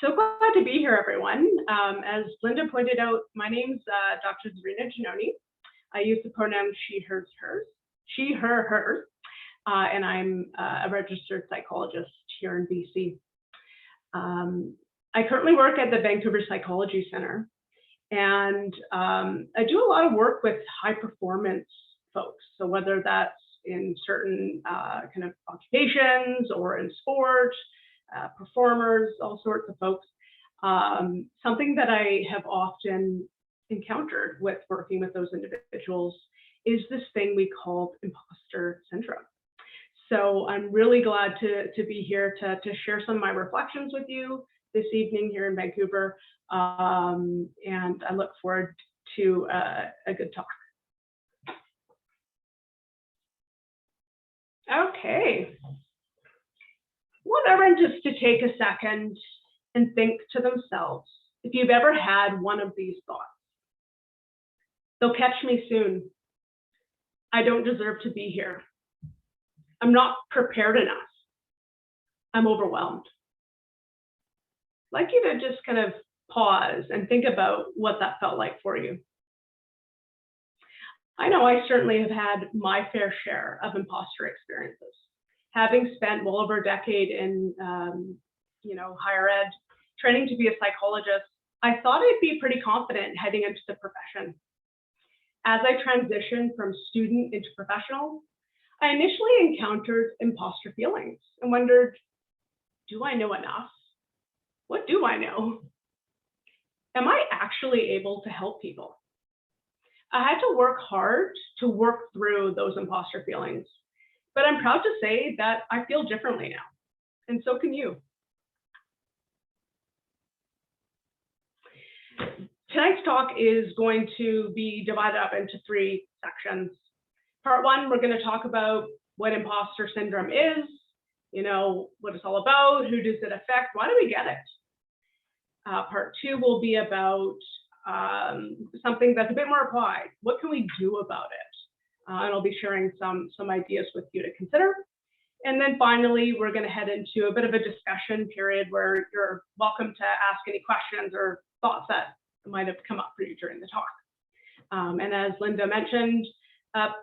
So glad to be here, everyone. As Linda pointed out, my name's Dr. Zarina A. Giannone. I use the pronoun she, hers, and I'm a registered psychologist here in BC. I currently work at the Vancouver Psychology Center, and I do a lot of work with high performance folks. So whether that's in certain kind of occupations or in sport, performers, all sorts of folks. Something that I have often encountered with working with those individuals is this thing we call imposter syndrome. So I'm really glad to be here to share some of my reflections with you this evening here in Vancouver, and I look forward to a good talk. Okay. I want everyone just to take a second and think to themselves if you've ever had one of these thoughts. They'll catch me soon. I don't deserve to be here. I'm not prepared enough. I'm overwhelmed. I'd like you to just kind of pause and think about what that felt like for you. I know I certainly have had my fair share of imposter experiences. Having spent well over a decade in higher ed, training to be a psychologist, I thought I'd be pretty confident heading into the profession. As I transitioned from student into professional, I initially encountered imposter feelings and wondered, do I know enough? What do I know? Am I actually able to help people? I had to work hard to work through those imposter feelings, but I'm proud to say that I feel differently now, and so can you. Tonight's talk is going to be divided up into 3 sections. Part 1, we're going to talk about what imposter syndrome is, what it's all about, who does it affect, why do we get it? Part 2 will be about something that's a bit more applied. What can we do about it? And I'll be sharing some ideas with you to consider. And then finally, we're going to head into a bit of a discussion period where you're welcome to ask any questions or thoughts that might have come up for you during the talk. And as Linda mentioned,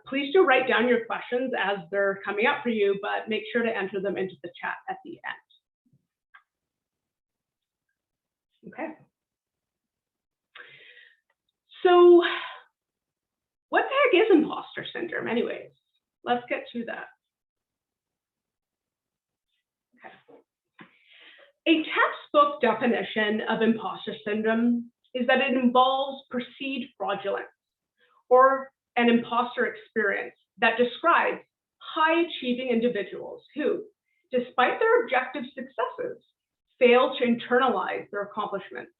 please do write down your questions as they're coming up for you, but make sure to enter them into the chat at the end. Okay. So what the heck is imposter syndrome anyways? Let's get to that. Okay. A textbook definition of imposter syndrome is that it involves perceived fraudulence or an imposter experience that describes high-achieving individuals who, despite their objective successes, fail to internalize their accomplishments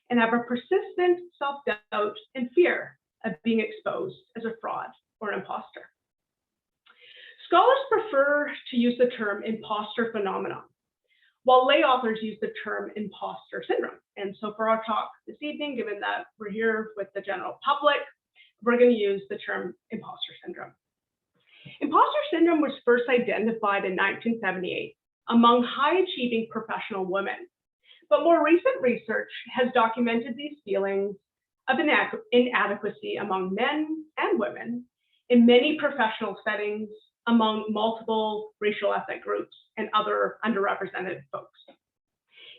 and have a persistent self-doubt and fear of being exposed as a fraud or imposter. Scholars prefer to use the term imposter phenomenon, while lay authors use the term imposter syndrome. And so for our talk this evening, given that we're here with the general public, we're going to use the term imposter syndrome. Imposter syndrome was first identified in 1978 among high-achieving professional women. But more recent research has documented these feelings of inadequacy among men and women in many professional settings among multiple racial ethnic groups and other underrepresented folks.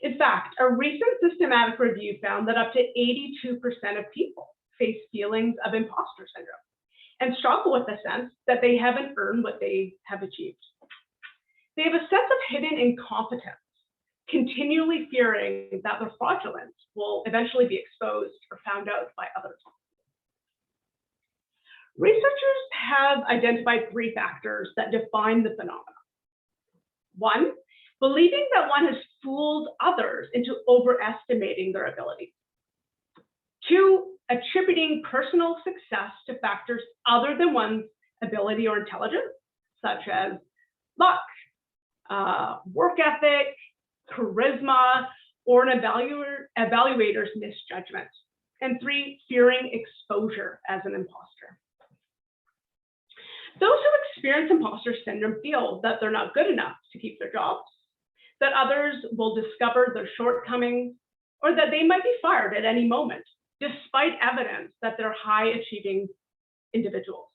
In fact, a recent systematic review found that up to 82% of people face feelings of imposter syndrome and struggle with the sense that they haven't earned what they have achieved. They have a sense of hidden incompetence, continually fearing that their fraudulence will eventually be exposed or found out by others. Researchers have identified 3 factors that define the phenomenon. 1, believing that one has fooled others into overestimating their abilities. 2, attributing personal success to factors other than one's ability or intelligence, such as luck, work ethic, charisma, or an evaluator's misjudgment. And 3, fearing exposure as an imposter. Those who experience imposter syndrome feel that they're not good enough to keep their jobs, that others will discover their shortcomings, or that they might be fired at any moment, despite evidence that they're high-achieving individuals.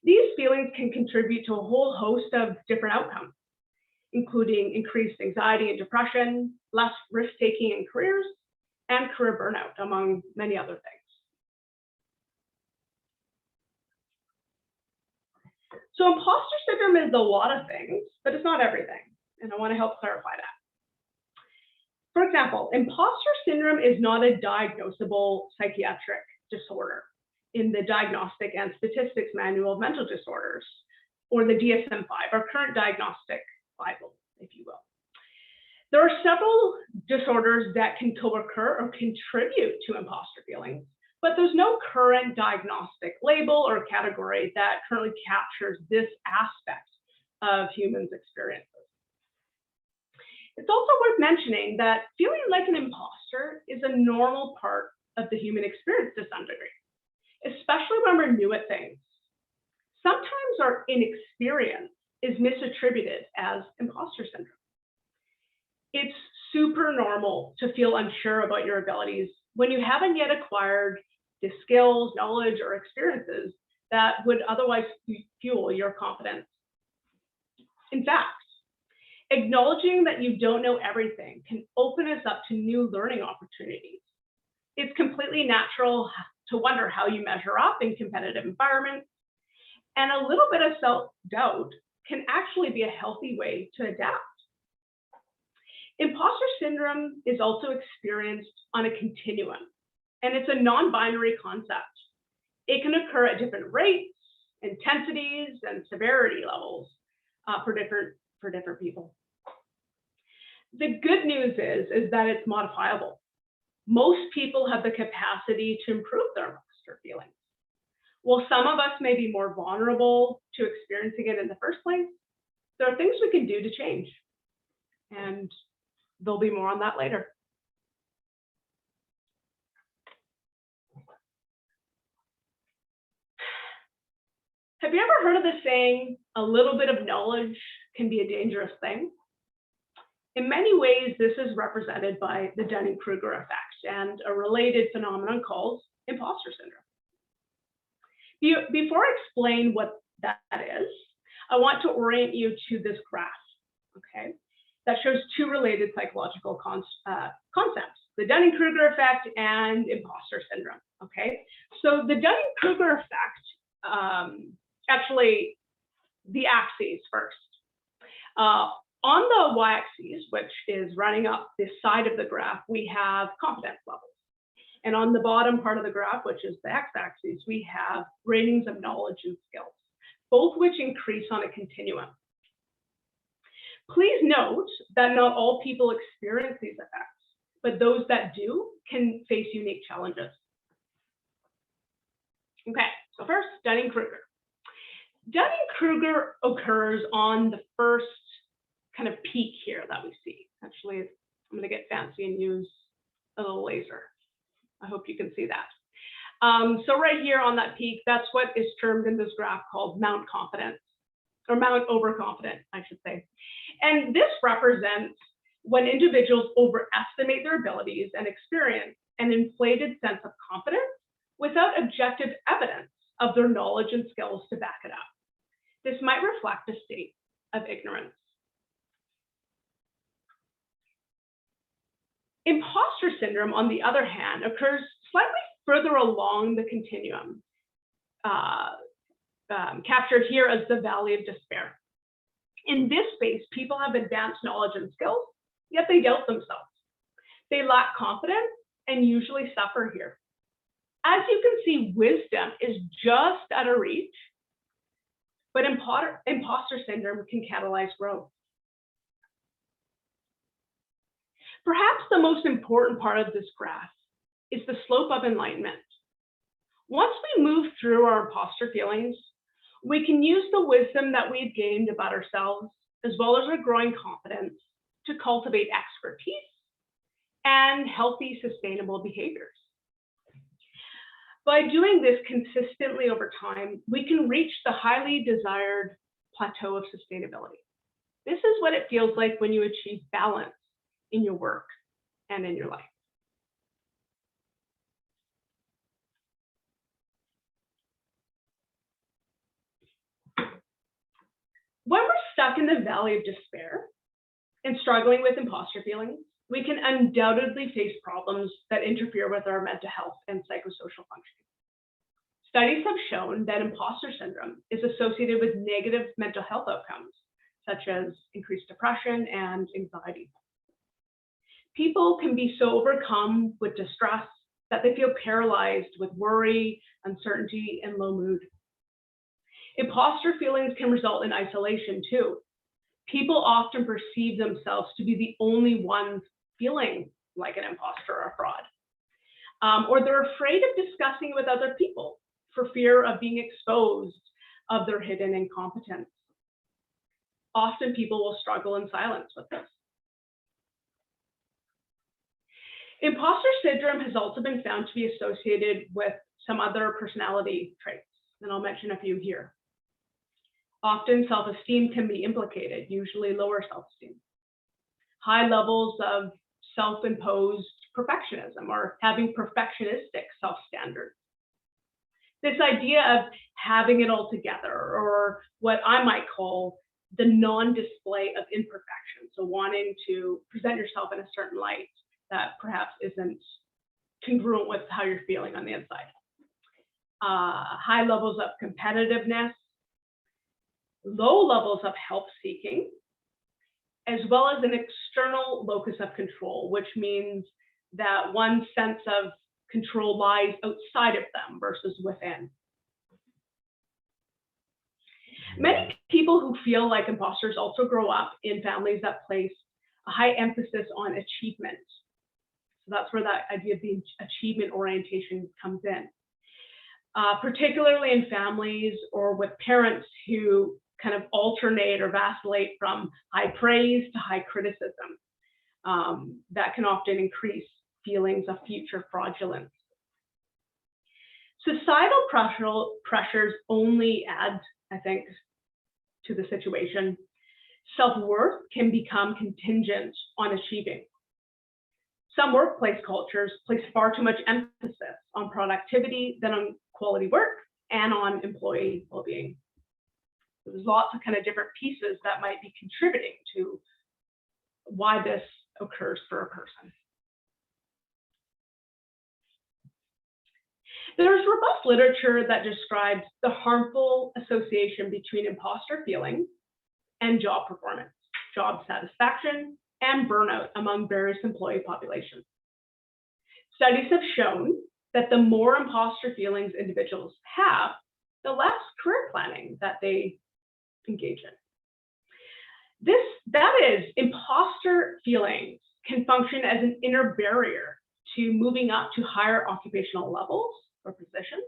These feelings can contribute to a whole host of different outcomes, including increased anxiety and depression, less risk-taking in careers, and career burnout, among many other things. So imposter syndrome is a lot of things, but it's not everything, and I want to help clarify that. For example, imposter syndrome is not a diagnosable psychiatric disorder in the Diagnostic and Statistics Manual of Mental Disorders, or the DSM-5, our current diagnostic Bible, if you will. There are several disorders that can co-occur or contribute to imposter feelings, but there's no current diagnostic label or category that currently captures this aspect of humans' experiences. It's also worth mentioning that feeling like an imposter is a normal part of the human experience to some degree, especially when we're new at things. Sometimes our inexperience is misattributed as imposter syndrome. It's super normal to feel unsure about your abilities when you haven't yet acquired the skills, knowledge, or experiences that would otherwise fuel your confidence. In fact, acknowledging that you don't know everything can open us up to new learning opportunities. It's completely natural to wonder how you measure up in competitive environments, and a little bit of self-doubt can actually be a healthy way to adapt. Imposter syndrome is also experienced on a continuum, and it's a non-binary concept. It can occur at different rates, intensities, and severity levels for different people. The good news is that it's modifiable. Most people have the capacity to improve their imposter feelings. While some of us may be more vulnerable to experiencing it in the first place, there are things we can do to change, and there'll be more on that later. Have you ever heard of the saying, a little bit of knowledge can be a dangerous thing? In many ways, this is represented by the Dunning-Kruger effect and a related phenomenon called imposter syndrome. Before I explain what that is, I want to orient you to this graph, okay? That shows two related psychological concepts, the Dunning-Kruger effect and imposter syndrome, okay? So the Dunning-Kruger effect, actually the axes first. On the y-axis, which is running up this side of the graph, we have confidence levels. And on the bottom part of the graph, which is the x-axis, we have ratings of knowledge and skills, both which increase on a continuum. Please note that not all people experience these effects, but those that do can face unique challenges. Okay, so first, Dunning-Kruger. Dunning-Kruger occurs on the first kind of peak here that we see. Actually, I'm going to get fancy and use a little laser. I hope you can see that. So right here on that peak, that's what is termed in this graph called Mount Confidence, or Mount Overconfident, I should say. And this represents when individuals overestimate their abilities and experience an inflated sense of confidence without objective evidence of their knowledge and skills to back it up. This might reflect a state of ignorance. Imposter syndrome, on the other hand, occurs slightly further along the continuum, captured here as the valley of despair. In this space, people have advanced knowledge and skills, yet they doubt themselves. They lack confidence and usually suffer here. As you can see, wisdom is just out of reach, but imposter syndrome can catalyze growth. Perhaps the most important part of this graph is the slope of enlightenment. Once we move through our imposter feelings, we can use the wisdom that we've gained about ourselves, as well as our growing confidence, to cultivate expertise and healthy, sustainable behaviors. By doing this consistently over time, we can reach the highly desired plateau of sustainability. This is what it feels like when you achieve balance in your work and in your life. When we're stuck in the valley of despair and struggling with imposter feelings, we can undoubtedly face problems that interfere with our mental health and psychosocial functioning. Studies have shown that imposter syndrome is associated with negative mental health outcomes, such as increased depression and anxiety. People can be so overcome with distress that they feel paralyzed with worry, uncertainty, and low mood. Imposter feelings can result in isolation too. People often perceive themselves to be the only ones feeling like an imposter or a fraud. Or they're afraid of discussing with other people for fear of being exposed of their hidden incompetence. Often people will struggle in silence with this. Imposter syndrome has also been found to be associated with some other personality traits, and I'll mention a few here. Often self-esteem can be implicated, usually lower self-esteem. High levels of self-imposed perfectionism or having perfectionistic self-standards. This idea of having it all together, or what I might call the non-display of imperfection. So wanting to present yourself in a certain light that perhaps isn't congruent with how you're feeling on the inside. High levels of competitiveness, low levels of help-seeking, as well as an external locus of control, which means that one's sense of control lies outside of them versus within. Many people who feel like imposters also grow up in families that place a high emphasis on achievement. So that's where that idea of the achievement orientation comes in. Particularly in families or with parents who kind of alternate or vacillate from high praise to high criticism. That can often increase feelings of future fraudulence. Societal pressures only add, I think, to the situation. Self-worth can become contingent on achieving. Some workplace cultures place far too much emphasis on productivity than on quality work and on employee well-being. There's lots of kind of different pieces that might be contributing to why this occurs for a person. There's robust literature that describes the harmful association between imposter feelings and job performance, job satisfaction, and burnout among various employee populations. Studies have shown that the more imposter feelings individuals have, the less career planning that they engage in. That is, imposter feelings can function as an inner barrier to moving up to higher occupational levels or positions.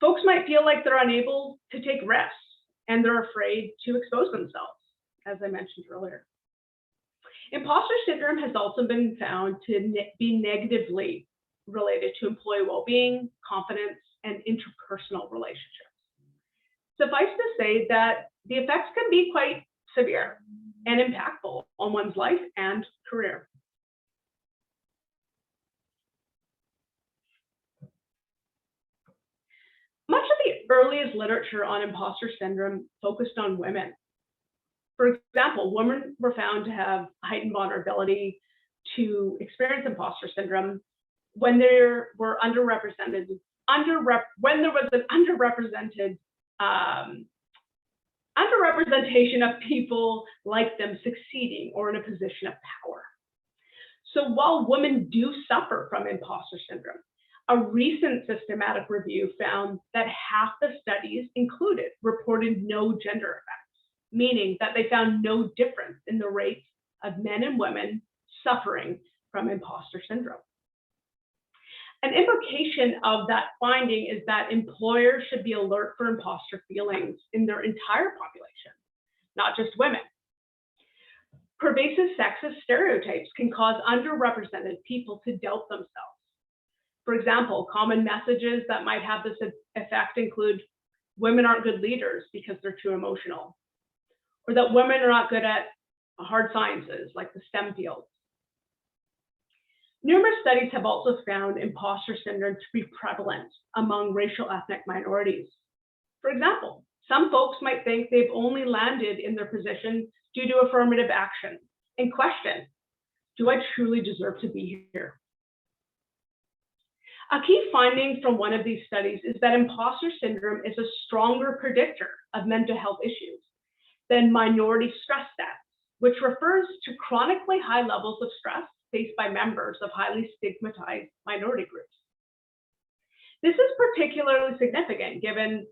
Folks might feel like they're unable to take risks and they're afraid to expose themselves, as I mentioned earlier. Imposter syndrome has also been found to be negatively related to employee well-being, confidence, and interpersonal relationships. Suffice to say that the effects can be quite severe and impactful on one's life and career. Much of the earliest literature on imposter syndrome focused on women. For example, women were found to have heightened vulnerability to experience imposter syndrome when there were when there was an underrepresentation of people like them succeeding or in a position of power. So while women do suffer from imposter syndrome, a recent systematic review found that half the studies included reported no gender effects, meaning that they found no difference in the rates of men and women suffering from imposter syndrome. An implication of that finding is that employers should be alert for imposter feelings in their entire population, not just women. Pervasive sexist stereotypes can cause underrepresented people to doubt themselves. For example, common messages that might have this effect include, women aren't good leaders because they're too emotional, or that women are not good at hard sciences like the STEM fields. Numerous studies have also found imposter syndrome to be prevalent among racial ethnic minorities. For example, some folks might think they've only landed in their position due to affirmative action and question, do I truly deserve to be here? A key finding from one of these studies is that imposter syndrome is a stronger predictor of mental health issues than minority stress stats, which refers to chronically high levels of stress faced by members of highly stigmatized minority groups. This is particularly significant given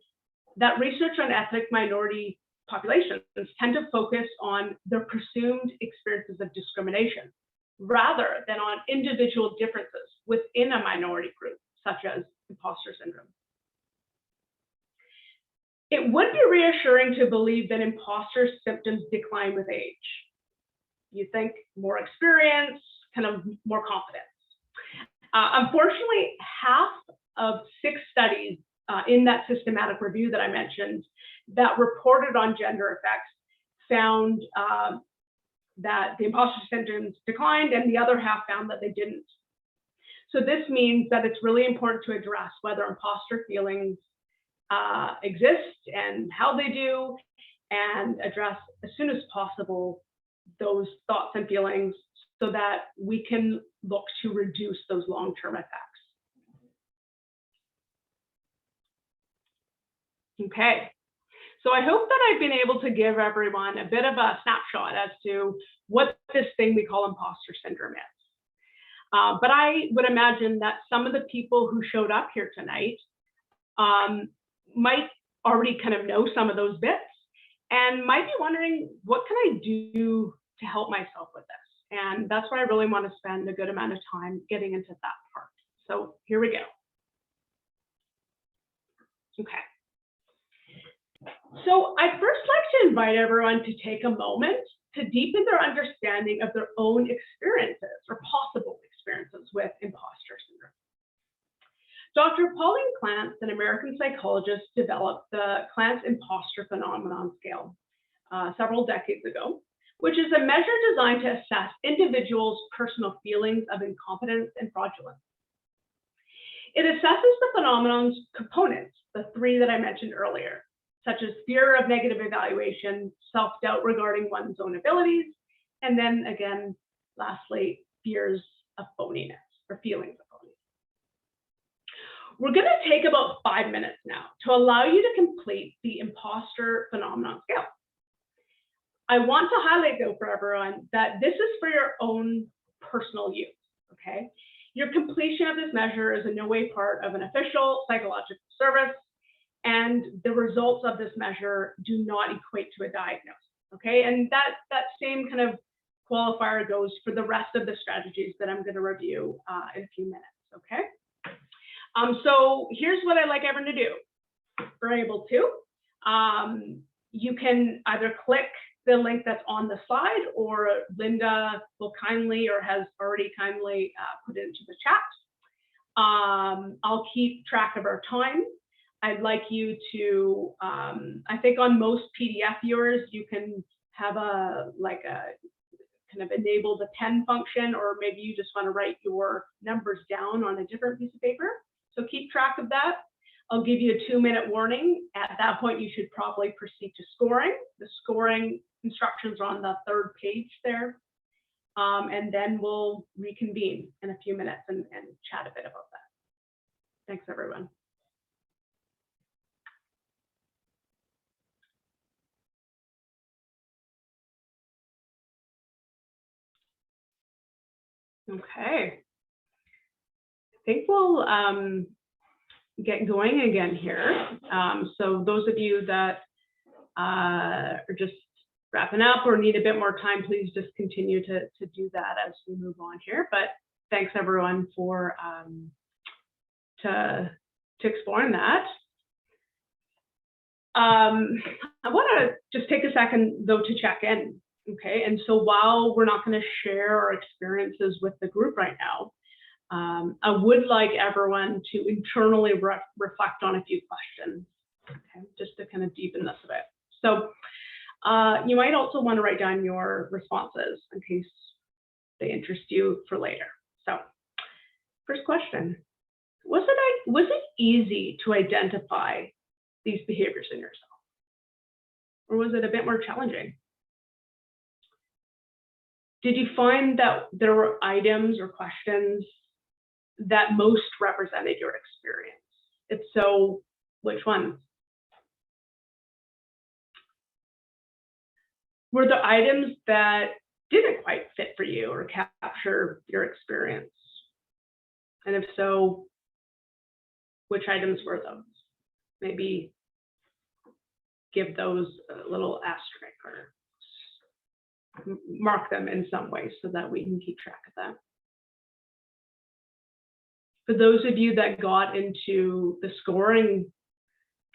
that research on ethnic minority populations tend to focus on their presumed experiences of discrimination, rather than on individual differences within a minority group, such as imposter syndrome. It would be reassuring to believe that imposter symptoms decline with age. You think more experience, kind of more confidence. Unfortunately, half of 6 studies in that systematic review that I mentioned that reported on gender effects found that the imposter symptoms declined, and the other half found that they didn't. So this means that it's really important to address whether imposter feelings exist and how they do, and address as soon as possible those thoughts and feelings so that we can look to reduce those long-term effects. Okay, so I hope that I've been able to give everyone a bit of a snapshot as to what this thing we call imposter syndrome is. But I would imagine that some of the people who showed up here tonight might already kind of know some of those bits and might be wondering, what can I do to help myself with this? And that's why I really want to spend a good amount of time getting into that part. So here we go. Okay. So I'd first like to invite everyone to take a moment to deepen their understanding of their own experiences or possible experiences with imposter syndrome. Dr. Pauline Clance, an American psychologist, developed the Clance Imposter Phenomenon Scale several decades ago, which is a measure designed to assess individuals' personal feelings of incompetence and fraudulence. It assesses the phenomenon's components, the 3 that I mentioned earlier, such as fear of negative evaluation, self-doubt regarding one's own abilities, and then again, lastly, fears of phoniness or feelings of phoniness. We're going to take about 5 minutes now to allow you to complete the imposter phenomenon scale. I want to highlight though for everyone that this is for your own personal use, okay? Your completion of this measure is in no way part of an official psychological service, and the results of this measure do not equate to a diagnosis, okay? And that same kind of qualifier goes for the rest of the strategies that I'm going to review in a few minutes, okay? So here's what I'd like everyone to do. If you're able to, you can either click the link that's on the slide, or Linda will kindly or has already kindly put it into the chat. I'll keep track of our time. I'd like you to, I think on most PDF viewers, you can have a kind of enable the pen function, or maybe you just want to write your numbers down on a different piece of paper. So keep track of that. I'll give you a 2-minute warning. At that point, you should probably proceed to scoring. The scoring instructions are on the 3rd page there. And then we'll reconvene in a few minutes and chat a bit about that. Thanks, everyone. Okay. I think we'll get going again here. So those of you that are just wrapping up or need a bit more time, please just continue to do that as we move on here. But thanks everyone for to exploring that. I want to just take a second though to check in. Okay, and so while we're not going to share our experiences with the group right now, I would like everyone to internally reflect on a few questions, okay, just to kind of deepen this a bit. So You might also want to write down your responses in case they interest you for later. So, first question, was it easy to identify these behaviors in yourself? Or was it a bit more challenging? Did you find that there were items or questions that most represented your experience? If so, which ones? Were there items that didn't quite fit for you or capture your experience? And if so, which items were those? Maybe give those a little asterisk or mark them in some way so that we can keep track of them. For those of you that got into the scoring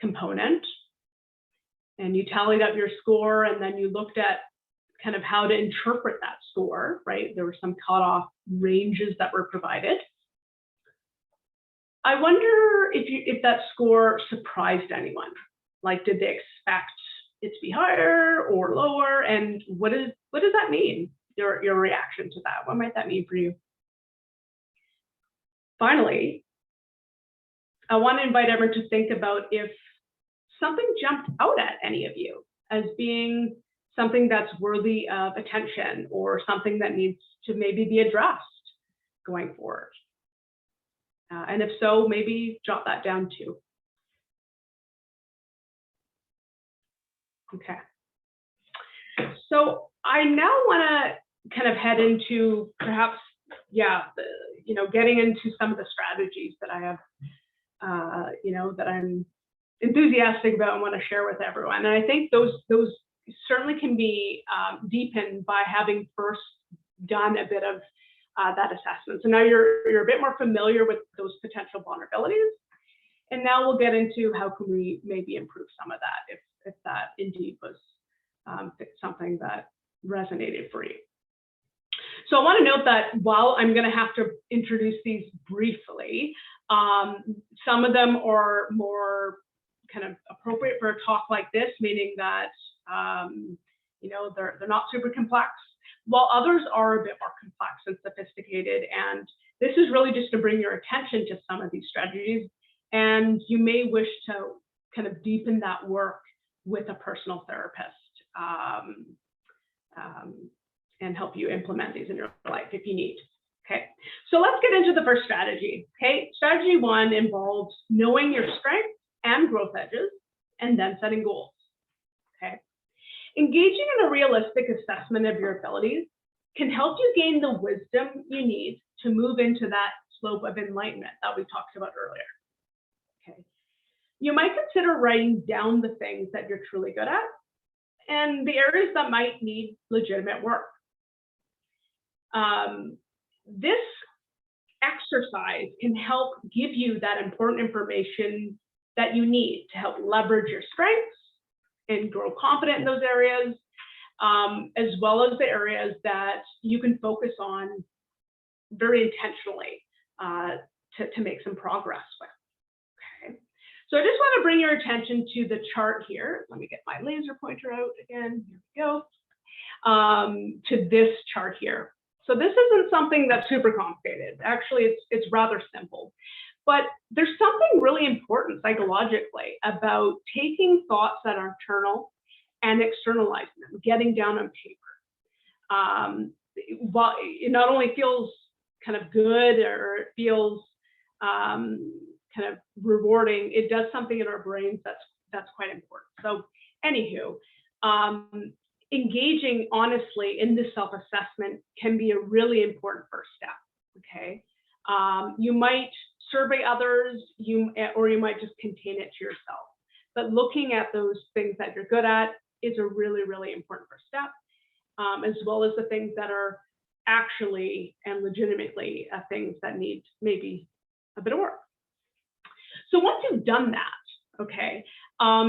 component and you tallied up your score and then you looked at kind of how to interpret that score, right? There were some cutoff ranges that were provided. I wonder if that score surprised anyone. Like, did they expect it to be higher or lower? And what does that mean? Your reaction to that? What might that mean for you? Finally, I want to invite everyone to think about if something jumped out at any of you as being something that's worthy of attention or something that needs to maybe be addressed going forward. And if so, maybe jot that down too. Okay. So I now want to kind of head into perhaps, getting into some of the strategies that I have, that I'm enthusiastic about and want to share with everyone. And I think those certainly can be deepened by having first done a bit of that assessment. So now you're a bit more familiar with those potential vulnerabilities. And now we'll get into how can we maybe improve some of that if that indeed was something that resonated for you. So I want to note that while I'm going to have to introduce these briefly, some of them are more kind of appropriate for a talk like this, meaning that they're not super complex, while others are a bit more complex and sophisticated. And this is really just to bring your attention to some of these strategies. And you may wish to kind of deepen that work with a personal therapist and help you implement these in your life if you need. Okay, so let's get into the first strategy. Okay, strategy one involves knowing your strengths and growth edges and then setting goals. Okay, engaging in a realistic assessment of your abilities can help you gain the wisdom you need to move into that slope of enlightenment that we talked about earlier. Okay, you might consider writing down the things that you're truly good at and the areas that might need legitimate work. This exercise can help give you that important information that you need to help leverage your strengths and grow confident in those areas, as well as the areas that you can focus on very intentionally to make some progress with. Okay. So I just want to bring your attention to the chart here. Let me get my laser pointer out again. Here we go. To this chart here. So this isn't something that's super complicated. Actually, it's rather simple. But there's something really important psychologically about taking thoughts that are internal and externalizing them, getting down on paper. While it not only feels kind of good or it feels kind of rewarding, it does something in our brains that's quite important. So anywho, engaging honestly in this self-assessment can be a really important first step. Okay, you might survey others, or you might just contain it to yourself. But looking at those things that you're good at is a really, really important first step, as well as the things that are actually and legitimately things that need maybe a bit of work. So once you've done that, okay,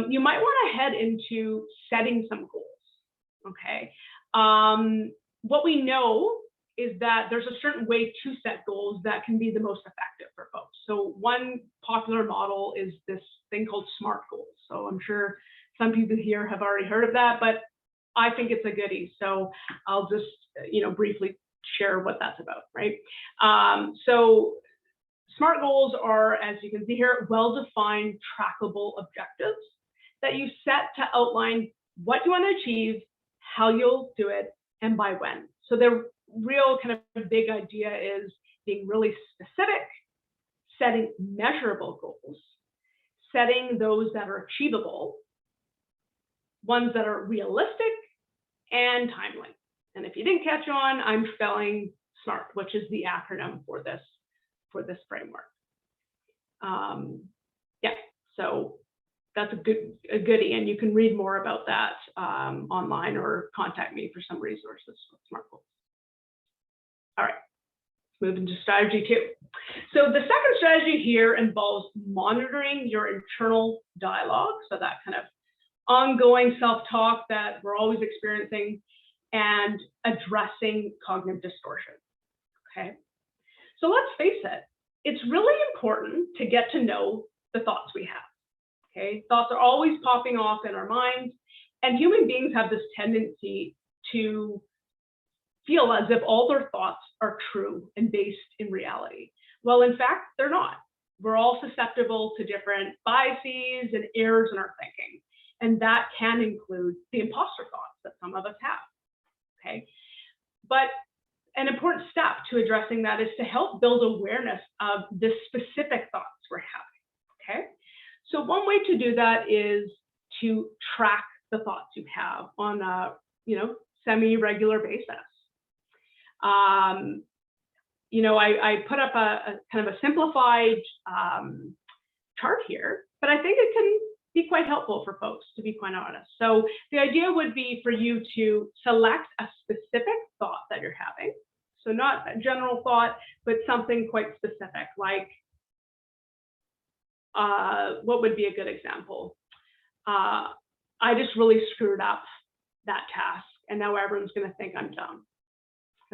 you might want to head into setting some goals. Okay, what we know is that there's a certain way to set goals that can be the most effective for folks. So one popular model is this thing called SMART goals. So I'm sure some people here have already heard of that, but I think it's a goodie. So I'll just, briefly share what that's about, right? So SMART goals are, as you can see here, well-defined, trackable objectives that you set to outline what you want to achieve, how you'll do it, and by when. So the real kind of big idea is being really specific, setting measurable goals, setting those that are achievable, ones that are realistic, and timely. And if you didn't catch on, I'm spelling SMART, which is the acronym for this framework. Yeah, so that's a goodie, and you can read more about that online or contact me for some resources with SMART goals. All right, let's move into strategy 2. So the second strategy here involves monitoring your internal dialogue, so that kind of ongoing self-talk that we're always experiencing, and addressing cognitive distortion. Okay, so let's face it, it's really important to get to know the thoughts we have. Okay, thoughts are always popping off in our minds, and human beings have this tendency to feel as if all their thoughts are true and based in reality. Well, in fact, they're not. We're all susceptible to different biases and errors in our thinking, and that can include the imposter thoughts that some of us have. Okay, but an important step to addressing that is to help build awareness of the specific thoughts we're having. Okay, so one way to do that is to track the thoughts you have on a semi-regular basis. I put up a kind of a simplified chart here, but I think it can be quite helpful for folks, to be quite honest. So the idea would be for you to select a specific thought that you're having. So not a general thought, but something quite specific, like what would be a good example? I just really screwed up that task, and now everyone's going to think I'm dumb.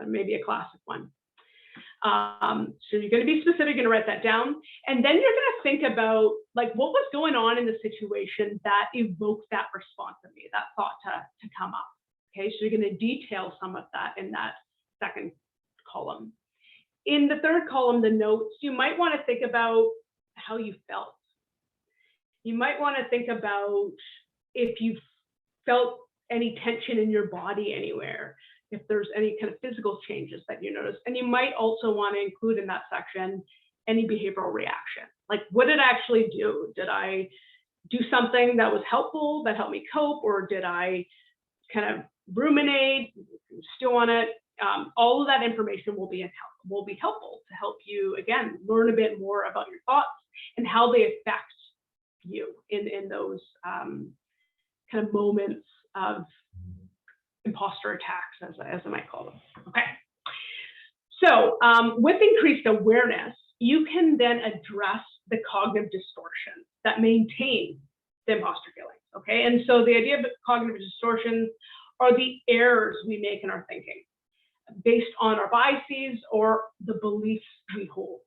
Maybe a classic one. So you're going to be specific, you're going to write that down, and then you're going to think about like what was going on in the situation that evoked that response of me, that thought to come up. Okay, so you're going to detail some of that in that second column. In the third column, the notes, you might want to think about how you felt. You might want to think about if you felt any tension in your body anywhere, if there's any kind of physical changes that you notice. And you might also want to include in that section any behavioral reaction. Like, what did I actually do? Did I do something that was helpful, that helped me cope, or did I kind of ruminate, stew on it? All of that information will be helpful to help you, again, learn a bit more about your thoughts and how they affect you in those kind of moments of imposter attacks, as I might call them. Okay. So with increased awareness, you can then address the cognitive distortions that maintain the imposter feelings. Okay. And so the idea of cognitive distortions are the errors we make in our thinking based on our biases or the beliefs we hold.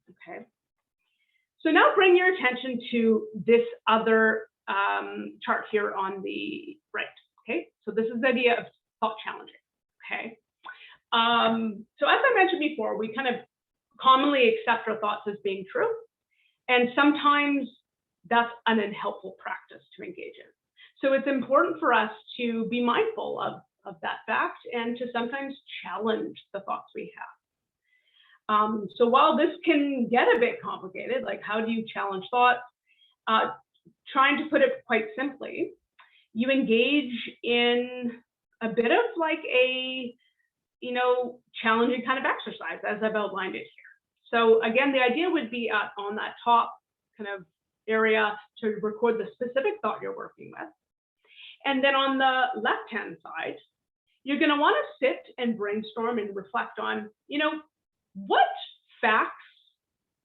Okay. So now bring your attention to this other chart here on the right. Okay, so this is the idea of thought challenging. Okay, so as I mentioned before, we kind of commonly accept our thoughts as being true, and sometimes that's an unhelpful practice to engage in. So it's important for us to be mindful of that fact and to sometimes challenge the thoughts we have. So while this can get a bit complicated, like how do you challenge thoughts? Trying to put it quite simply, you engage in a bit of like a, challenging kind of exercise, as I've outlined it here. So again, the idea would be on that top kind of area to record the specific thought you're working with. And then on the left-hand side, you're going to want to sit and brainstorm and reflect on, what facts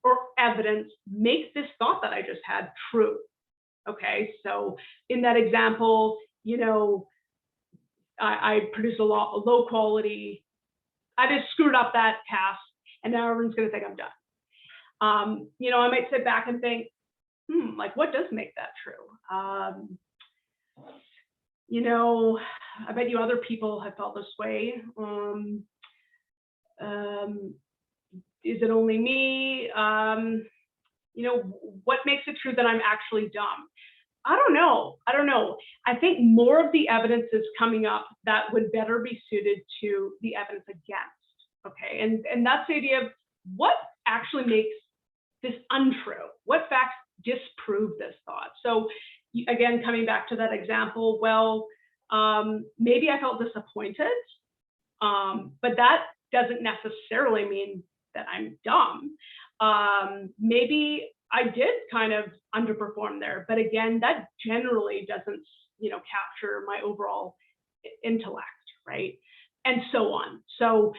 or evidence makes this thought that I just had true. Okay, so in that example, I produced a low quality, I just screwed up that task, and now everyone's going to think I'm done. I might sit back and think, like, what does make that true? You know, I bet you other people have felt this way. Is it only me? You know, what makes it true that I'm actually dumb? I don't know. I think more of the evidence is coming up that would better be suited to the evidence against. Okay, and that's the idea of what actually makes this untrue. What facts disprove this thought? So again, coming back to that example, well, maybe I felt disappointed, but that doesn't necessarily mean that I'm dumb. Maybe I did kind of underperform there, but again, that generally doesn't, you know, capture my overall intellect, right? And so on. So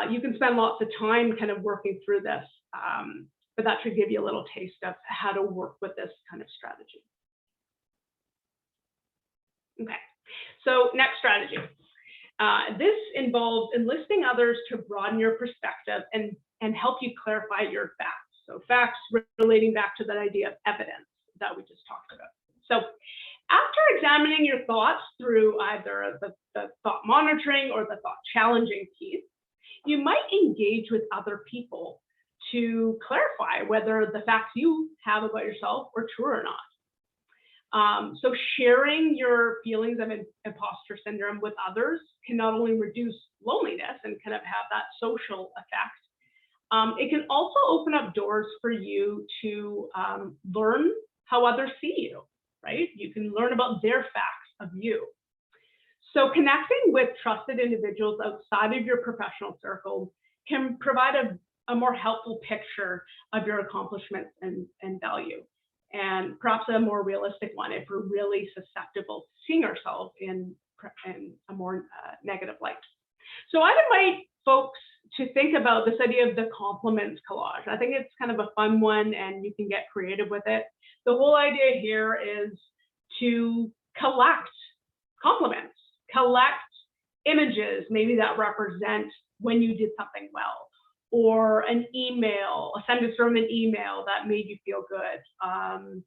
you can spend lots of time kind of working through this, but that should give you a little taste of how to work with this kind of strategy. Okay, so next strategy. This involves enlisting others to broaden your perspective and help you clarify your facts. So facts relating back to that idea of evidence that we just talked about. So after examining your thoughts through either the thought monitoring or the thought challenging piece, you might engage with other people to clarify whether the facts you have about yourself are true or not. So sharing your feelings of imposter syndrome with others can not only reduce loneliness and kind of have that social effect, it can also open up doors for you to learn how others see you, right? You can learn about their facts of you. So connecting with trusted individuals outside of your professional circle can provide a more helpful picture of your accomplishments and value, and perhaps a more realistic one if we're really susceptible to seeing ourselves in a more negative light. So I'd invite folks to think about this idea of the compliments collage. I think it's kind of a fun one and you can get creative with it. The whole idea here is to collect compliments, collect images maybe that represent when you did something well, or an email, a sentence from an email that made you feel good,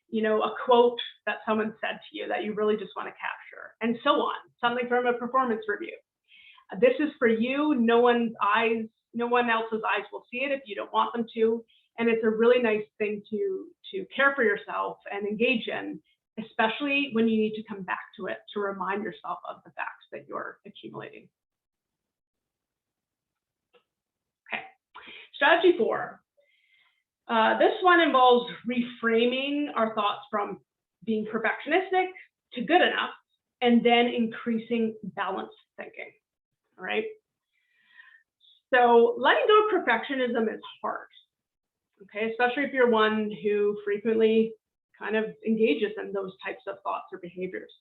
you know, a quote that someone said to you that you really just want to capture, and so on, something from a performance review. This is for you. No one else's eyes will see it if you don't want them to, and it's a really nice thing to care for yourself and engage in, especially when you need to come back to it to remind yourself of the facts that you're accumulating. Okay, strategy 4. This one involves reframing our thoughts from being perfectionistic to good enough, and then increasing balanced thinking. All right. So letting go of perfectionism is hard. Okay, especially if you're one who frequently kind of engages in those types of thoughts or behaviors.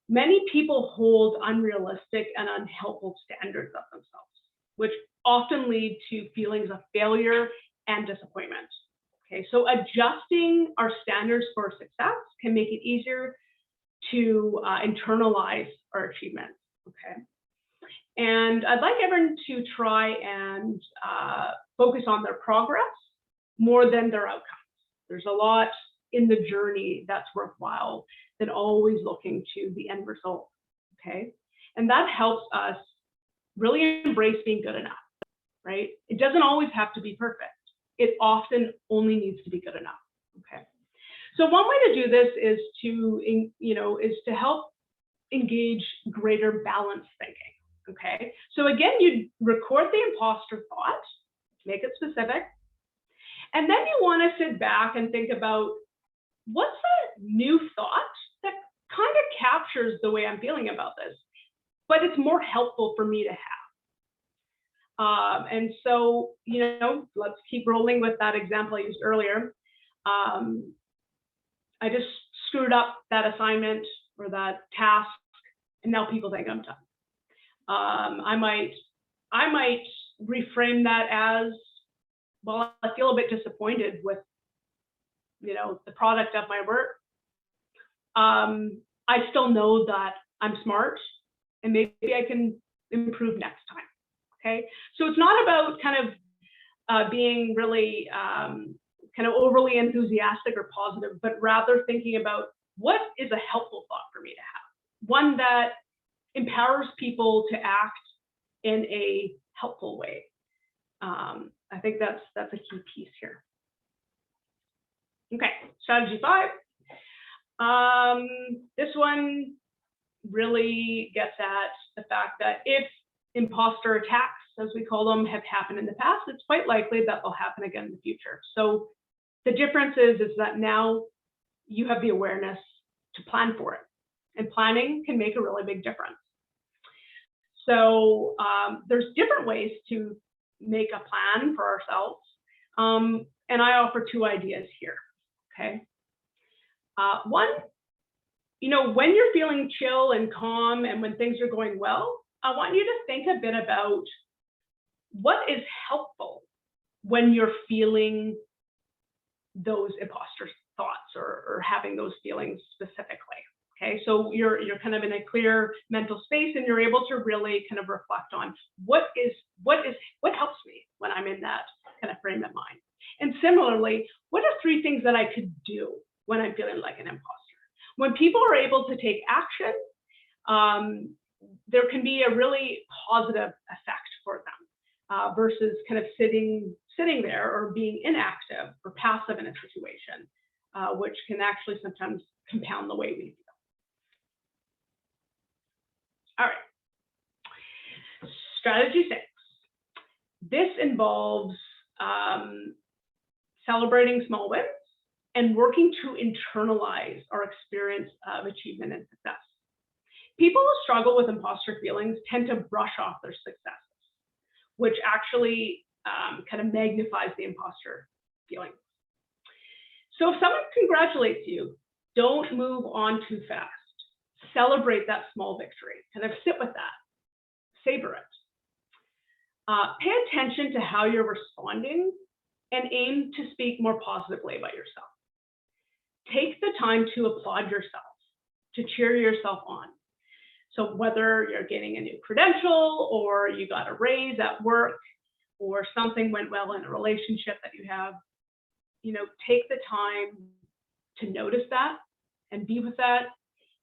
Many people hold unrealistic and unhelpful standards of themselves, which often lead to feelings of failure and disappointment. Okay, so adjusting our standards for success can make it easier to internalize our achievements. Okay, and I'd like everyone to try and focus on their progress more than their outcomes. There's a lot in the journey that's worthwhile than always looking to the end result. Okay, and that helps us really embrace being good enough, right? It doesn't always have to be perfect. It often only needs to be good enough. Okay, so one way to do this is to help engage greater balanced thinking. Okay, so again, you record the imposter thought, make it specific, and then you want to sit back and think about what's a new thought that kind of captures the way I'm feeling about this, but it's more helpful for me to have. And so, let's keep rolling with that example I used earlier. I just screwed up that assignment or that task, and now people think I'm done. I might reframe that as, well, I feel a bit disappointed with, the product of my work. I still know that I'm smart, and maybe I can improve next time. Okay, so it's not about kind of being really kind of overly enthusiastic or positive, but rather thinking about what is a helpful thought for me to have. one that empowers people to act in a helpful way. I think that's a key piece here. Okay, strategy 5. This one really gets at the fact that if imposter attacks, as we call them, have happened in the past, it's quite likely that they'll happen again in the future. So the difference is that now you have the awareness to plan for it, and planning can make a really big difference. So there's different ways to make a plan for ourselves, and I offer 2 ideas here. Okay, one, when you're feeling chill and calm and when things are going well, I want you to think a bit about what is helpful when you're feeling those imposter thoughts or having those feelings specifically. Okay, so you're kind of in a clear mental space and you're able to really kind of reflect on what helps me when I'm in that kind of frame of mind. And similarly, what are 3 things that I could do when I'm feeling like an imposter? When people are able to take action, there can be a really positive effect for them versus kind of sitting there or being inactive or passive in a situation, which can actually sometimes compound the way we feel. All right, strategy 6. This involves celebrating small wins and working to internalize our experience of achievement and success. People who struggle with imposter feelings tend to brush off their successes, which actually kind of magnifies the imposter feeling. So if someone congratulates you, don't move on too fast. Celebrate that small victory. Kind of sit with that. Savor it. Pay attention to how you're responding and aim to speak more positively about yourself. Take the time to applaud yourself, to cheer yourself on. So whether you're getting a new credential or you got a raise at work or something went well in a relationship that you have, take the time to notice that and be with that.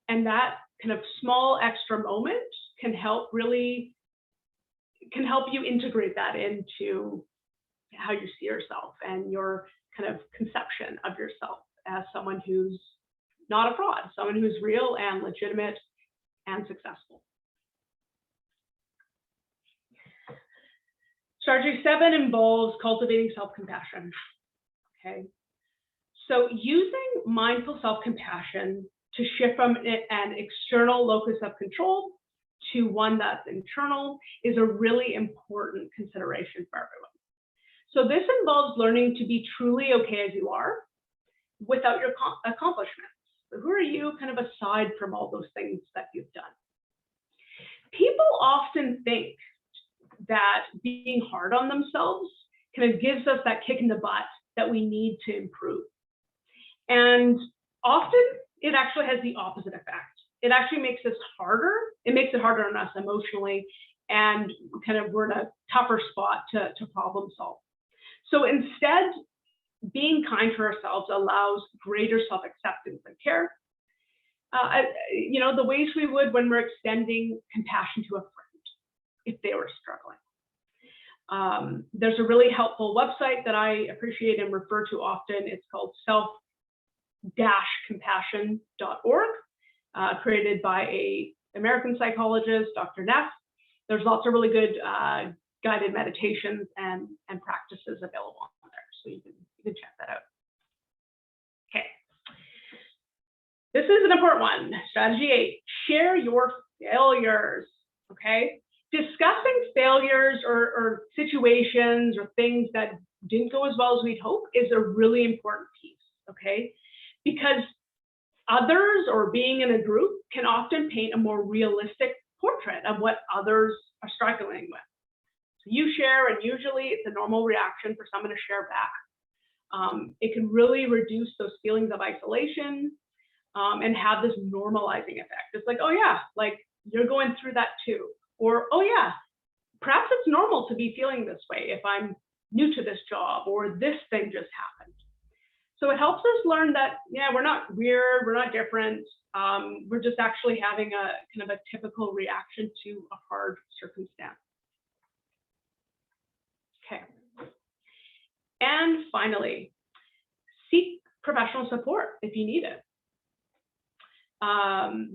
And that kind of small extra moment can help you integrate that into how you see yourself and your kind of conception of yourself as someone who's not a fraud, someone who's real and legitimate and successful. Strategy 7 involves cultivating self-compassion. Okay, so using mindful self-compassion to shift from an external locus of control to one that's internal is a really important consideration for everyone. So this involves learning to be truly okay as you are without your accomplishments. So who are you kind of aside from all those things that you've done? People often think that being hard on themselves kind of gives us that kick in the butt that we need to improve. And often it actually has the opposite effect. It actually makes us harder. It makes it harder on us emotionally, and kind of we're in a tougher spot to problem solve. So instead, being kind to ourselves allows greater self-acceptance and care. The ways we would when we're extending compassion to a friend if they were struggling. There's a really helpful website that I appreciate and refer to often. It's called self-compassion.org, created by an American psychologist, Dr. Neff. There's lots of really good guided meditations and practices available on there, so you can check that out. Okay, this is an important one. Strategy 8: share your failures. Okay, discussing failures or situations or things that didn't go as well as we'd hope is a really important piece. Okay, because others or being in a group can often paint a more realistic portrait of what others are struggling with. So you share, and usually it's a normal reaction for someone to share back. It can really reduce those feelings of isolation and have this normalizing effect. It's like, oh yeah, like you're going through that too. Or, oh yeah, perhaps it's normal to be feeling this way if I'm new to this job or this thing just happened. So it helps us learn that, yeah, we're not weird, we're not different. We're just actually having a kind of a typical reaction to a hard circumstance. Okay. And finally, seek professional support if you need it.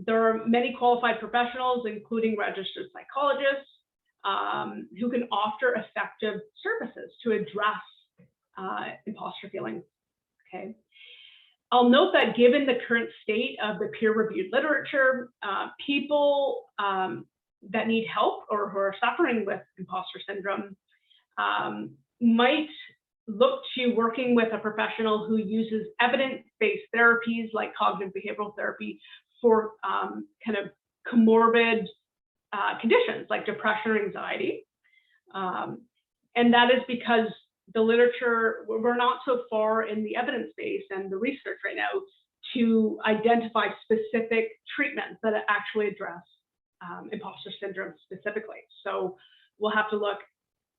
There are many qualified professionals, including registered psychologists, who can offer effective services to address imposter feelings. Okay. I'll note that given the current state of the peer-reviewed literature, people that need help or who are suffering with imposter syndrome might look to working with a professional who uses evidence-based therapies like cognitive behavioral therapy for kind of comorbid conditions like depression or anxiety. And that is because the literature, we're not so far in the evidence base and the research right now to identify specific treatments that actually address imposter syndrome specifically. So we'll have to look,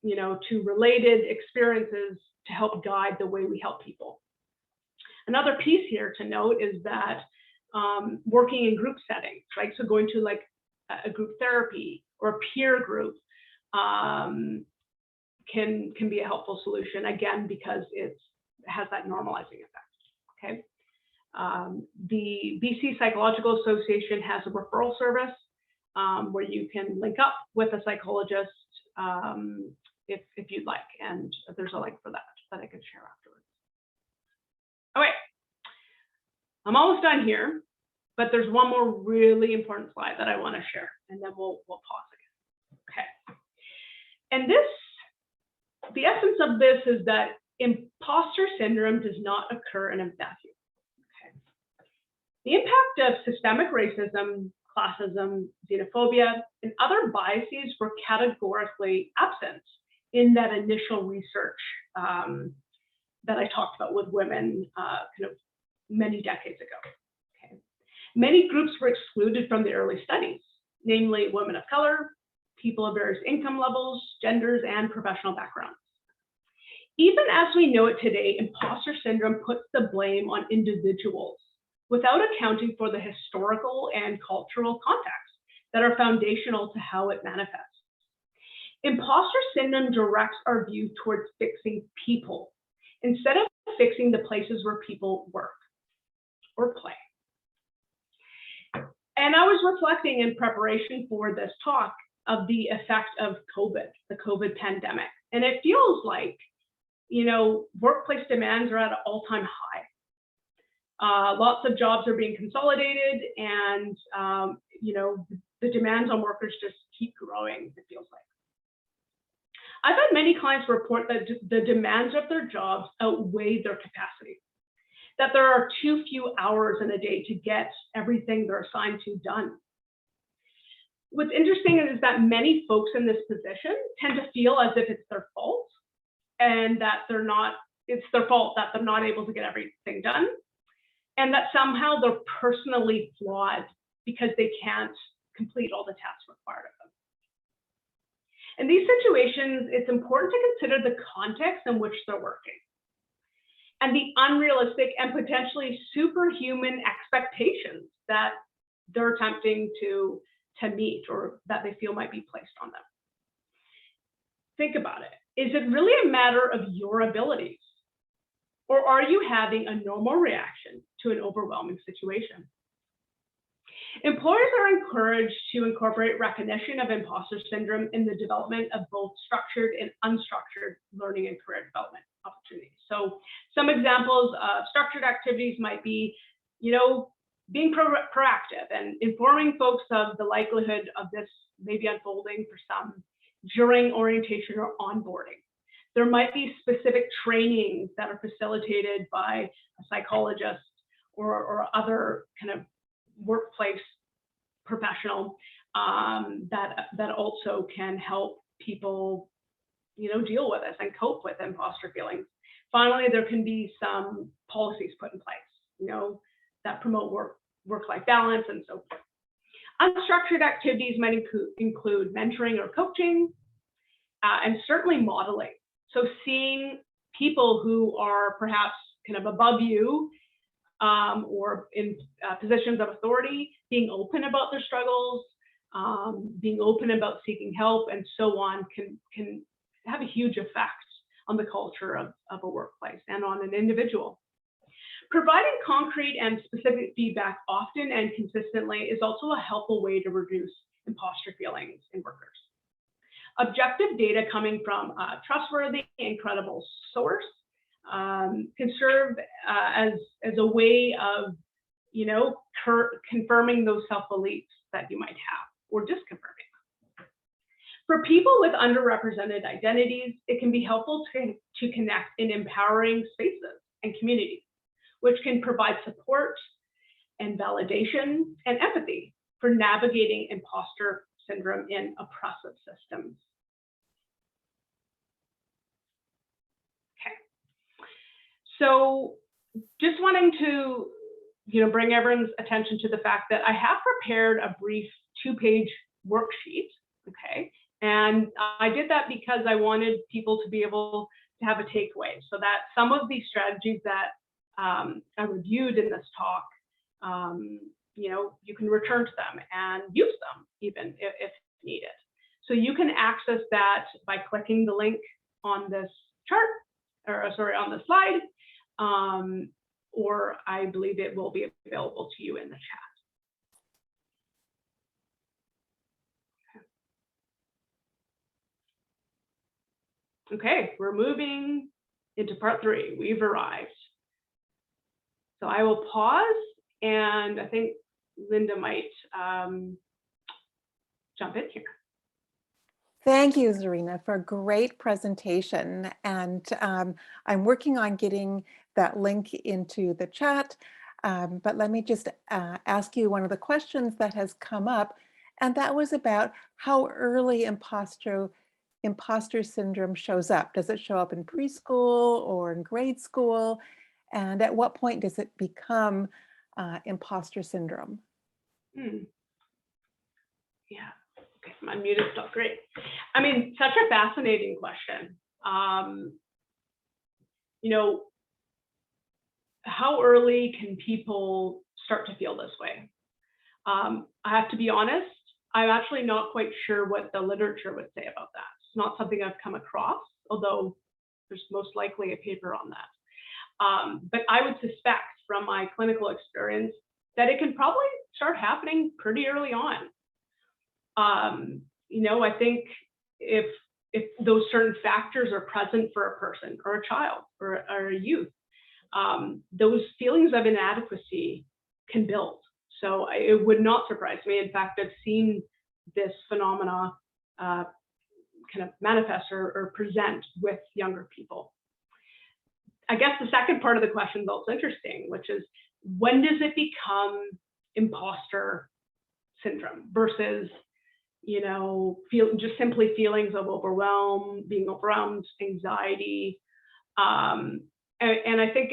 you know, to related experiences to help guide the way we help people. Another piece here to note is that working in group settings, right? So going to like a group therapy or a peer group can be a helpful solution, again, because it has that normalizing effect, okay? The BC Psychological Association has a referral service where you can link up with a psychologist if you'd like, and there's a link for that I can share afterwards. Okay, I'm almost done here, but there's one more really important slide that I want to share, and then we'll pause again. Okay, and the essence of this is that imposter syndrome does not occur in a vacuum. Okay. The impact of systemic racism, classism, xenophobia, and other biases were categorically absent in that initial research that I talked about with women kind of many decades ago. Okay. Many groups were excluded from the early studies, namely women of color, people of various income levels, genders, and professional backgrounds. Even as we know it today, imposter syndrome puts the blame on individuals without accounting for the historical and cultural contexts that are foundational to how it manifests. Imposter syndrome directs our view towards fixing people instead of fixing the places where people work or play. And I was reflecting in preparation for this talk of the effect of COVID, the COVID pandemic. And it feels like, you know, workplace demands are at an all-time high. Lots of jobs are being consolidated, and you know, the demands on workers just keep growing, it feels like. I've had many clients report that the demands of their jobs outweigh their capacity, that there are too few hours in a day to get everything they're assigned to done. What's interesting is that many folks in this position tend to feel as if it's their fault, and that it's their fault that they're not able to get everything done, and that somehow they're personally flawed because they can't complete all the tasks required of them. In these situations, it's important to consider the context in which they're working and the unrealistic and potentially superhuman expectations that they're attempting to meet or that they feel might be placed on them. Think about it. Is it really a matter of your abilities, or are you having a normal reaction to an overwhelming situation? Employers are encouraged to incorporate recognition of imposter syndrome in the development of both structured and unstructured learning and career development opportunities. So some examples of structured activities might be, you know, being proactive and informing folks of the likelihood of this maybe unfolding for some during orientation or onboarding. There might be specific trainings that are facilitated by a psychologist or other kind of workplace professional that also can help people, you know, deal with this and cope with imposter feelings. Finally, there can be some policies put in place, you know, that promote work-life balance and so forth. Unstructured activities might include mentoring or coaching, and certainly modeling. So seeing people who are perhaps kind of above you or in positions of authority, being open about their struggles, being open about seeking help, and so on, can have a huge effect on the culture of a workplace and on an individual. Providing concrete and specific feedback often and consistently is also a helpful way to reduce imposter feelings in workers. Objective data coming from a trustworthy and credible source can serve as a way of, confirming those self-beliefs that you might have, or disconfirming them. For people with underrepresented identities, it can be helpful to connect in empowering spaces and communities, which can provide support and validation and empathy for navigating imposter syndrome in oppressive systems. Okay, so just wanting to bring everyone's attention to the fact that I have prepared a brief 2-page worksheet, okay? And I did that because I wanted people to be able to have a takeaway, so that some of these strategies that I reviewed in this talk, you can return to them and use them even if needed. So you can access that by clicking the link on this chart, or sorry, on the slide, or I believe it will be available to you in the chat. Okay, we're moving into part 3. We've arrived. So I will pause, and I think Linda might jump in here. Thank you, Zarina, for a great presentation. And I'm working on getting that link into the chat. But let me just ask you one of the questions that has come up, and that was about how early imposter syndrome shows up. Does it show up in preschool or in grade school? And at what point does it become imposter syndrome? Yeah, okay, I'm unmuted still, great. I mean, such a fascinating question. How early can people start to feel this way? I have to be honest, I'm actually not quite sure what the literature would say about that. It's not something I've come across, although there's most likely a paper on that. But I would suspect from my clinical experience that it can probably start happening pretty early on. I think if those certain factors are present for a person or a child or a youth, those feelings of inadequacy can build. So it would not surprise me. In fact, I've seen this phenomena kind of manifest or present with younger people. I guess the second part of the question is also interesting, which is, when does it become imposter syndrome versus, just simply feelings of being overwhelmed, anxiety. And I think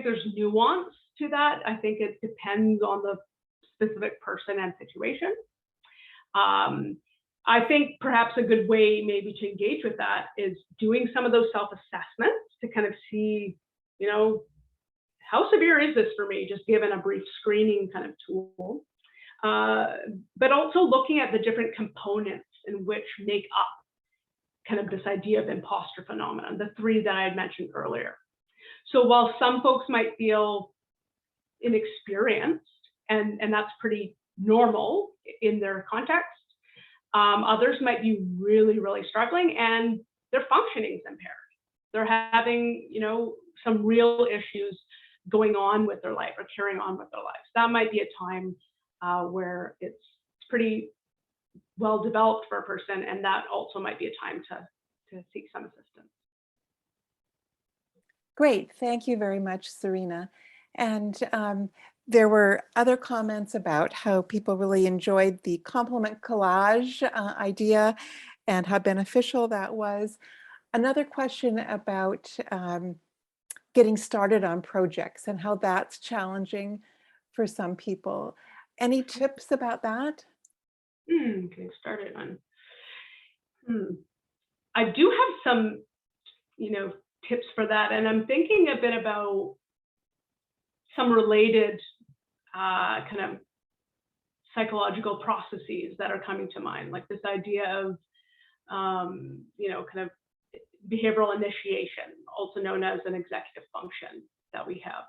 there's nuance to that. I think it depends on the specific person and situation. I think perhaps a good way maybe to engage with that is doing some of those self-assessments to kind of see, how severe is this for me, just given a brief screening kind of tool. But also looking at the different components in which make up kind of this idea of imposter phenomenon, the 3 that I had mentioned earlier. So while some folks might feel inexperienced, and that's pretty normal in their context, others might be really, really struggling and their functioning is impaired. They're having, some real issues going on with their life or carrying on with their lives. That might be a time where it's pretty well developed for a person, and that also might be a time to seek some assistance. Great, thank you very much, Zarina. And there were other comments about how people really enjoyed the compliment collage idea and how beneficial that was. Another question about getting started on projects and how that's challenging for some people. Any tips about that? Getting started on. I do have some, tips for that. And I'm thinking a bit about some related kind of psychological processes that are coming to mind, like this idea of, kind of behavioral initiation, also known as an executive function that we have.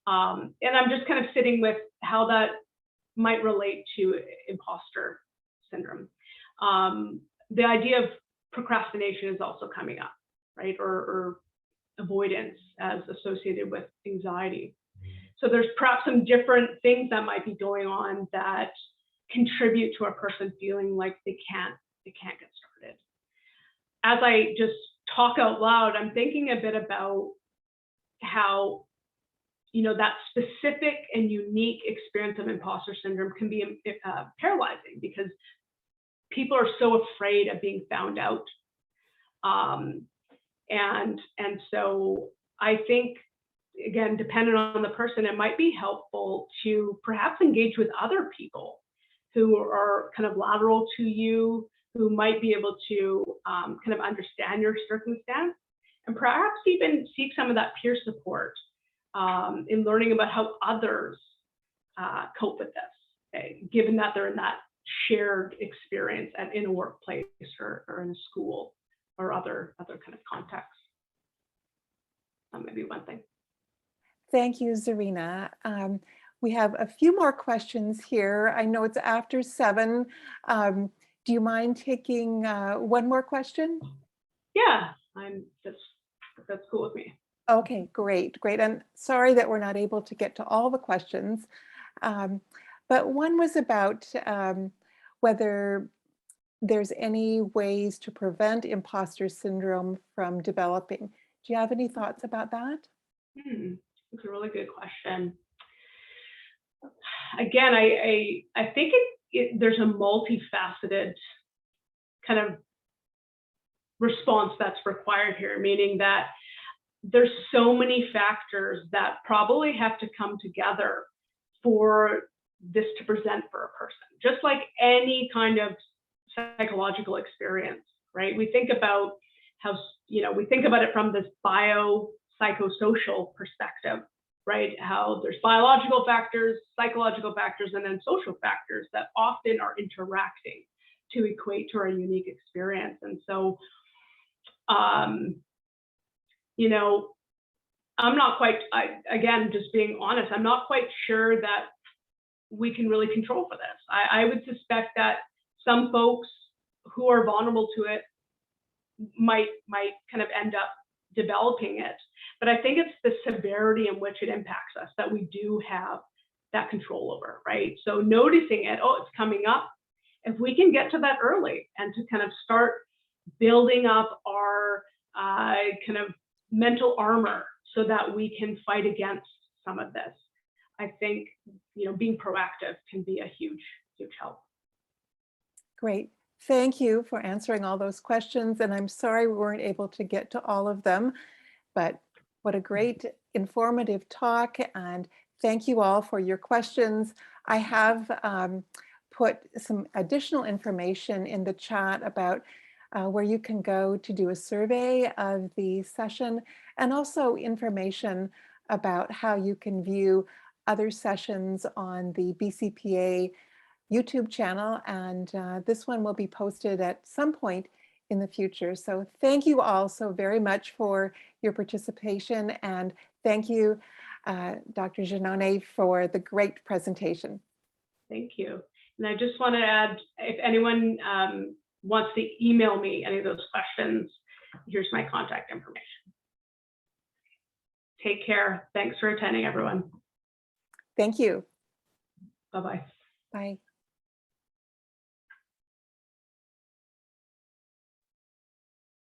And I'm just kind of sitting with how that might relate to imposter syndrome. The idea of procrastination is also coming up, right? Or avoidance as associated with anxiety. So there's perhaps some different things that might be going on that contribute to a person feeling like they can't get started. As I just talk out loud, I'm thinking a bit about how, that specific and unique experience of imposter syndrome can be paralyzing, because people are so afraid of being found out. And so I think, again, depending on the person, it might be helpful to perhaps engage with other people who are kind of lateral to you, who might be able to kind of understand your circumstance, and perhaps even seek some of that peer support in learning about how others cope with this, given that they're in that shared experience in a workplace or in a school or other kind of contexts. That may be one thing. Thank you, Zarina. We have a few more questions here. I know it's after 7. Do you mind taking one more question? Yeah, that's cool with me. Okay, great. And sorry that we're not able to get to all the questions. But one was about whether there's any ways to prevent imposter syndrome from developing. Do you have any thoughts about that? It's a really good question. Again, I think there's a multifaceted kind of response that's required here, meaning that there's so many factors that probably have to come together for this to present for a person, just like any kind of psychological experience, right? We think about how, we think about it from this biopsychosocial perspective, right? How there's biological factors, psychological factors, and then social factors that often are interacting to equate to our unique experience. And so, I'm not quite, again, just being honest, I'm not quite sure that we can really control for this. I would suspect that some folks who are vulnerable to it might kind of end up developing it. But I think it's the severity in which it impacts us that we do have that control over, right? So noticing it, it's coming up. If we can get to that early and to kind of start building up our kind of mental armor so that we can fight against some of this, I think, being proactive can be a huge help. Great. Thank you for answering all those questions. And I'm sorry we weren't able to get to all of them, but what a great informative talk. And thank you all for your questions. I have put some additional information in the chat about where you can go to do a survey of the session, and also information about how you can view other sessions on the BCPA YouTube channel. And this one will be posted at some point in the future. So thank you all so very much for your participation. And thank you, Dr. Giannone, for the great presentation. Thank you. And I just want to add, if anyone wants to email me any of those questions, here's my contact information. Take care. Thanks for attending, everyone. Thank you. Bye-bye. Bye.